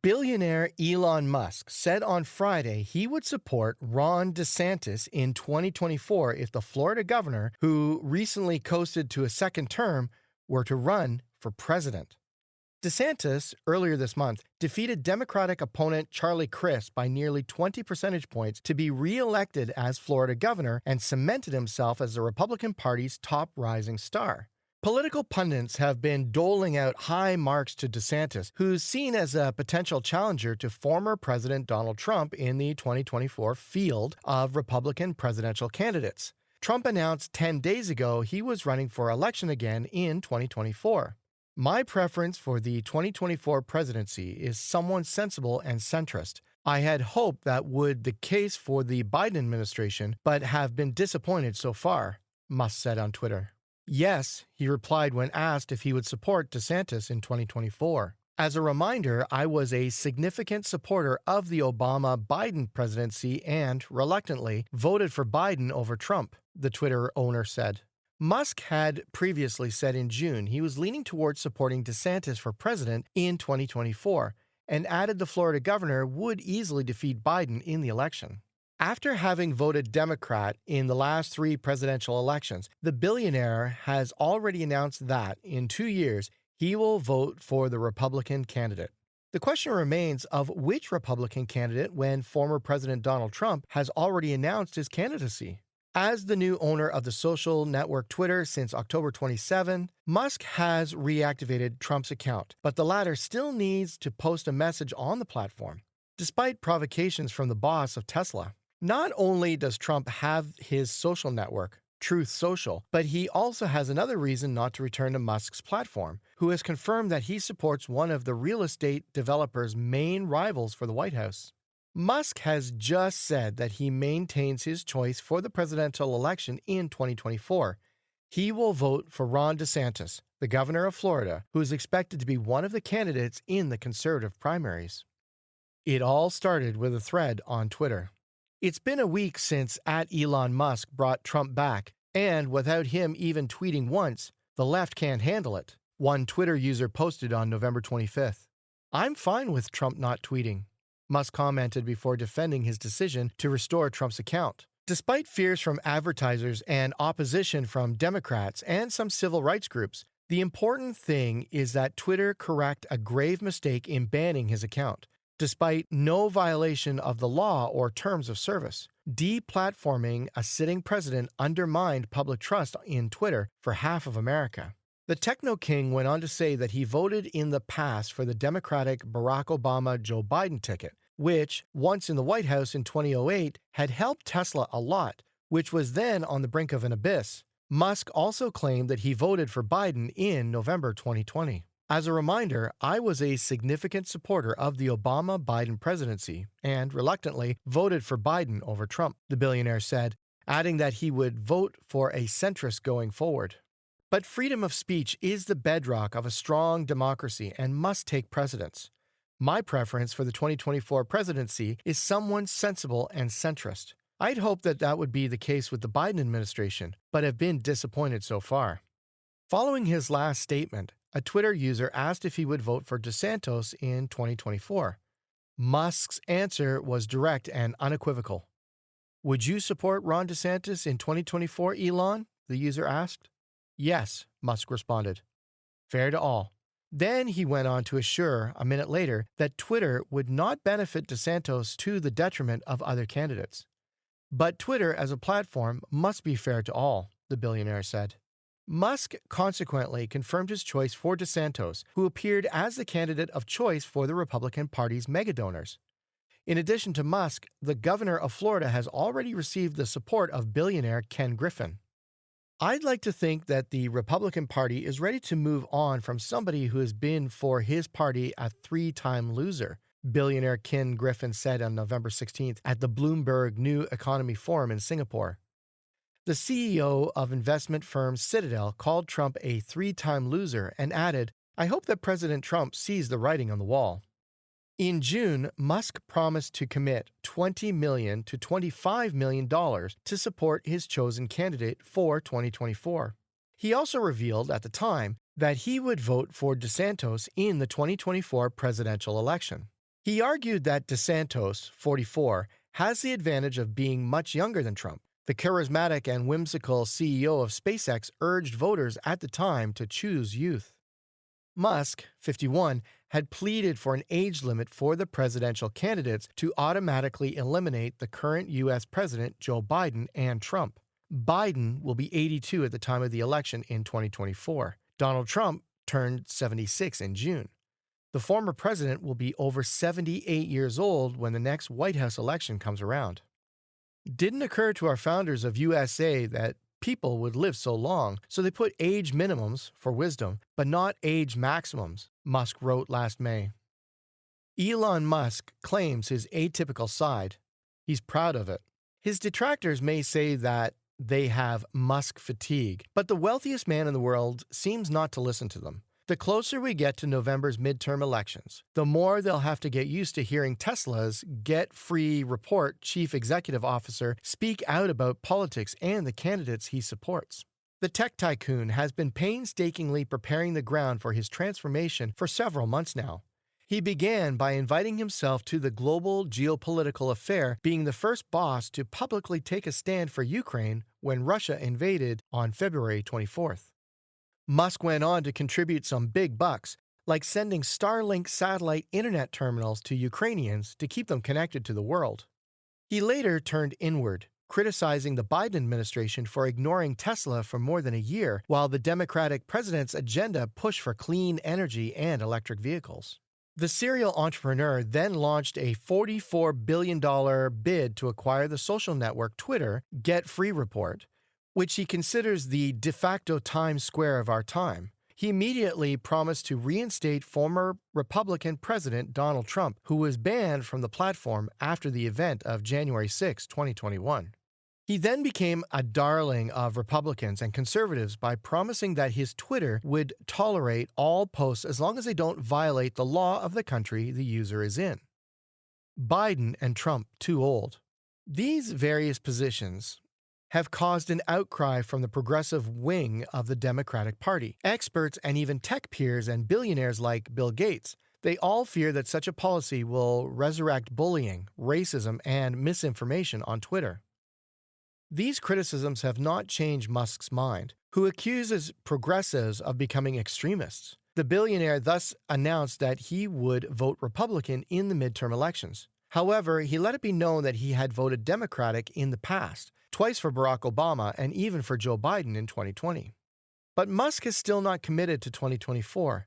Billionaire Elon Musk said on Friday he would support Ron DeSantis in 2024 if the Florida governor, who recently coasted to a second term, were to run for president. DeSantis, earlier this month, defeated Democratic opponent Charlie Crist by nearly 20 percentage points to be re-elected as Florida governor and cemented himself as the Republican Party's top rising star. Political pundits have been doling out high marks to DeSantis, who's seen as a potential challenger to former President Donald Trump in the 2024 field of Republican presidential candidates. Trump announced 10 days ago he was running for election again in 2024. My preference for the 2024 presidency is someone sensible and centrist. I had hoped that would the case for the Biden administration, but have been disappointed so far, Musk said on Twitter. Yes, he replied when asked if he would support DeSantis in 2024. As a reminder, I was a significant supporter of the Obama-Biden presidency and, reluctantly, voted for Biden over Trump, the Twitter owner said. Musk had previously said in June he was leaning towards supporting DeSantis for president in 2024, and added the Florida governor would easily defeat Biden in the election. After having voted Democrat in the last 3 presidential elections, the billionaire has already announced that, in 2 years, he will vote for the Republican candidate. The question remains of which Republican candidate when former President Donald Trump has already announced his candidacy. As the new owner of the social network Twitter since October 27, Musk has reactivated Trump's account, but the latter still needs to post a message on the platform, despite provocations from the boss of Tesla. Not only does Trump have his social network, Truth Social, but he also has another reason not to return to Musk's platform, who has confirmed that he supports one of the real estate developers' main rivals for the White House. Musk has just said that he maintains his choice for the presidential election in 2024. He will vote for Ron DeSantis, the governor of Florida, who is expected to be one of the candidates in the conservative primaries. It all started with a thread on Twitter. It's been a week since @Elon Musk brought Trump back, and without him even tweeting once, the left can't handle it, one Twitter user posted on November 25th. I'm fine with Trump not tweeting, Musk commented before defending his decision to restore Trump's account. Despite fears from advertisers and opposition from Democrats and some civil rights groups, the important thing is that Twitter correct a grave mistake in banning his account. Despite no violation of the law or terms of service, deplatforming a sitting president undermined public trust in Twitter for half of America. The Techno King went on to say that he voted in the past for the Democratic Barack Obama-Joe Biden ticket, which, once in the White House in 2008, had helped Tesla a lot, which was then on the brink of an abyss. Musk also claimed that he voted for Biden in November 2020. As a reminder, I was a significant supporter of the Obama-Biden presidency and, reluctantly, voted for Biden over Trump, the billionaire said, adding that he would vote for a centrist going forward. But freedom of speech is the bedrock of a strong democracy and must take precedence. My preference for the 2024 presidency is someone sensible and centrist. I'd hoped that that would be the case with the Biden administration, but have been disappointed so far. Following his last statement, a Twitter user asked if he would vote for DeSantis in 2024. Musk's answer was direct and unequivocal. Would you support Ron DeSantis in 2024, Elon? The user asked. Yes, Musk responded. Fair to all. Then he went on to assure, a minute later, that Twitter would not benefit DeSantis to the detriment of other candidates. But Twitter as a platform must be fair to all, the billionaire said. Musk consequently confirmed his choice for DeSantis, who appeared as the candidate of choice for the Republican Party's megadonors. In addition to Musk, the governor of Florida has already received the support of billionaire Ken Griffin. I'd like to think that the Republican Party is ready to move on from somebody who has been for his party a 3-time loser, billionaire Ken Griffin said on November 16th at the Bloomberg New Economy Forum in Singapore. The CEO of investment firm Citadel called Trump a 3-time loser and added, I hope that President Trump sees the writing on the wall. In June, Musk promised to commit $20 million to $25 million to support his chosen candidate for 2024. He also revealed at the time that he would vote for DeSantis in the 2024 presidential election. He argued that DeSantis, 44, has the advantage of being much younger than Trump. The charismatic and whimsical CEO of SpaceX urged voters at the time to choose youth. Musk, 51, had pleaded for an age limit for the presidential candidates to automatically eliminate the current U.S. President Joe Biden and Trump. Biden will be 82 at the time of the election in 2024. Donald Trump turned 76 in June. The former president will be over 78 years old when the next White House election comes around. Didn't occur to our founders of USA that people would live so long, so they put age minimums for wisdom, but not age maximums, Musk wrote last May. Elon Musk claims his atypical side. He's proud of it. His detractors may say that they have Musk fatigue, but the wealthiest man in the world seems not to listen to them. The closer we get to November's midterm elections, the more they'll have to get used to hearing Tesla's Get Free Report chief executive officer speak out about politics and the candidates he supports. The tech tycoon has been painstakingly preparing the ground for his transformation for several months now. He began by inviting himself to the global geopolitical affair, being the first boss to publicly take a stand for Ukraine when Russia invaded on February 24th. Musk went on to contribute some big bucks, like sending Starlink satellite internet terminals to Ukrainians to keep them connected to the world. He later turned inward, criticizing the Biden administration for ignoring Tesla for more than a year, while the Democratic president's agenda pushed for clean energy and electric vehicles. The serial entrepreneur then launched a $44 billion bid to acquire the social network Twitter Get Free Report, which he considers the de facto Times Square of our time. He immediately promised to reinstate former Republican President Donald Trump, who was banned from the platform after the event of January 6, 2021. He then became a darling of Republicans and conservatives by promising that his Twitter would tolerate all posts as long as they don't violate the law of the country the user is in. Biden and Trump too old. These various positions have caused an outcry from the progressive wing of the Democratic Party. Experts and even tech peers and billionaires like Bill Gates, they all fear that such a policy will resurrect bullying, racism, and misinformation on Twitter. These criticisms have not changed Musk's mind, who accuses progressives of becoming extremists. The billionaire thus announced that he would vote Republican in the midterm elections. However, he let it be known that he had voted Democratic in the past, twice for Barack Obama and even for Joe Biden in 2020. But Musk is still not committed to 2024.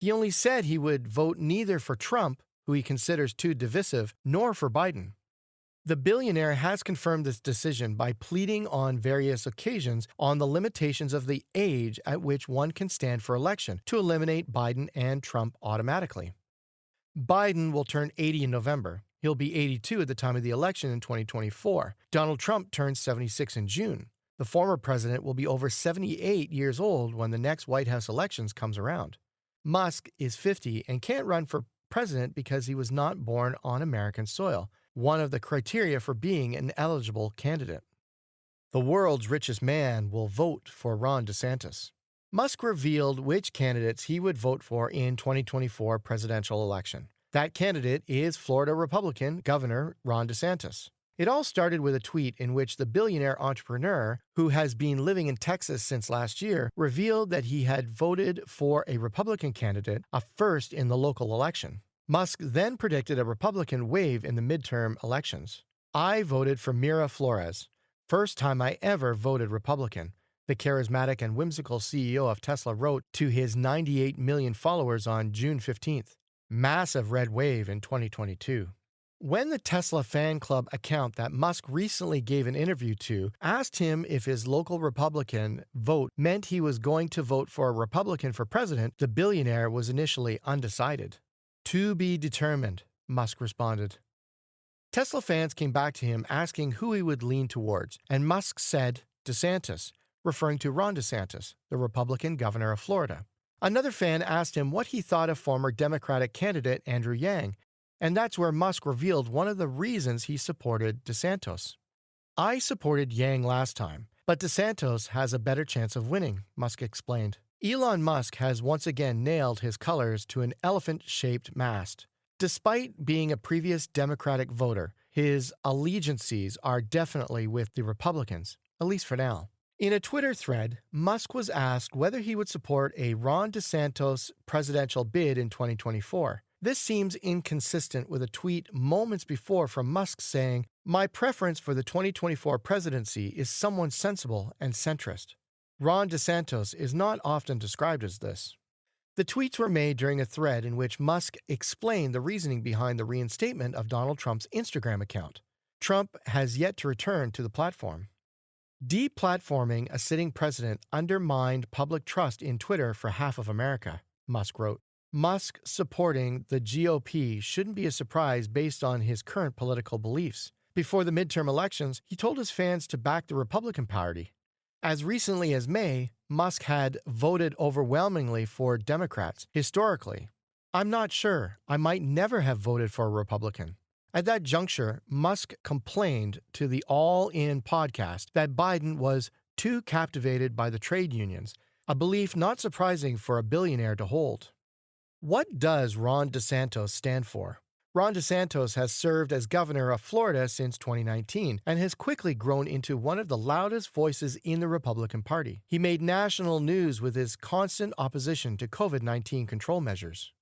He only said he would vote neither for Trump, who he considers too divisive, nor for Biden. The billionaire has confirmed this decision by pleading on various occasions on the limitations of the age at which one can stand for election to eliminate Biden and Trump automatically. Biden will turn 80 in November. He'll be 82 at the time of the election in 2024. Donald Trump turns 76 in June. The former president will be over 78 years old when the next White House elections comes around. Musk is 50 and can't run for president because he was not born on American soil, one of the criteria for being an eligible candidate. The world's richest man will vote for Ron DeSantis. Musk revealed which candidates he would vote for in 2024 presidential election. That candidate is Florida Republican Governor Ron DeSantis. It all started with a tweet in which the billionaire entrepreneur, who has been living in Texas since last year, revealed that he had voted for a Republican candidate, a first in the local election. Musk then predicted a Republican wave in the midterm elections. "I voted for Mira Flores. First time I ever voted Republican," the charismatic and whimsical CEO of Tesla wrote to his 98 million followers on June 15th. Massive red wave in 2022. When the Tesla fan club account that Musk recently gave an interview to asked him if his local Republican vote meant he was going to vote for a Republican for president, the billionaire was initially undecided. "To be determined," Musk responded. Tesla fans came back to him asking who he would lean towards, and Musk said DeSantis, referring to Ron DeSantis, the Republican governor of Florida. Another fan asked him what he thought of former Democratic candidate Andrew Yang, and that's where Musk revealed one of the reasons he supported DeSantis. "I supported Yang last time, but DeSantis has a better chance of winning," Musk explained. Elon Musk has once again nailed his colors to an elephant-shaped mast. Despite being a previous Democratic voter, his allegiances are definitely with the Republicans, at least for now. In a Twitter thread, Musk was asked whether he would support a Ron DeSantis presidential bid in 2024. This seems inconsistent with a tweet moments before from Musk saying, "My preference for the 2024 presidency is someone sensible and centrist." Ron DeSantis is not often described as this. The tweets were made during a thread in which Musk explained the reasoning behind the reinstatement of Donald Trump's Instagram account. Trump has yet to return to the platform. Deplatforming a sitting president undermined public trust in Twitter for half of America, Musk wrote. Musk supporting the GOP shouldn't be a surprise based on his current political beliefs. Before the midterm elections, he told his fans to back the Republican Party. As recently as May, Musk had voted overwhelmingly for Democrats. Historically, "I'm not sure. I might never have voted for a Republican." At that juncture, Musk complained to the All In podcast that Biden was too captivated by the trade unions, a belief not surprising for a billionaire to hold. What does Ron DeSantis stand for? Ron DeSantis has served as governor of Florida since 2019 and has quickly grown into one of the loudest voices in the Republican Party. He made national news with his constant opposition to COVID-19 control measures.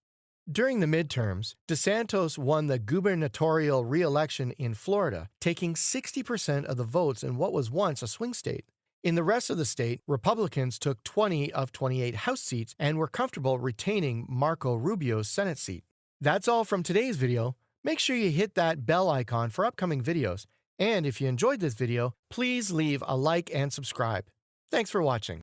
During the midterms, DeSantis won the gubernatorial re-election in Florida, taking 60% of the votes in what was once a swing state. In the rest of the state, Republicans took 20 of 28 House seats and were comfortable retaining Marco Rubio's Senate seat. That's all from today's video. Make sure you hit that bell icon for upcoming videos. And if you enjoyed this video, please leave a like and subscribe. Thanks for watching.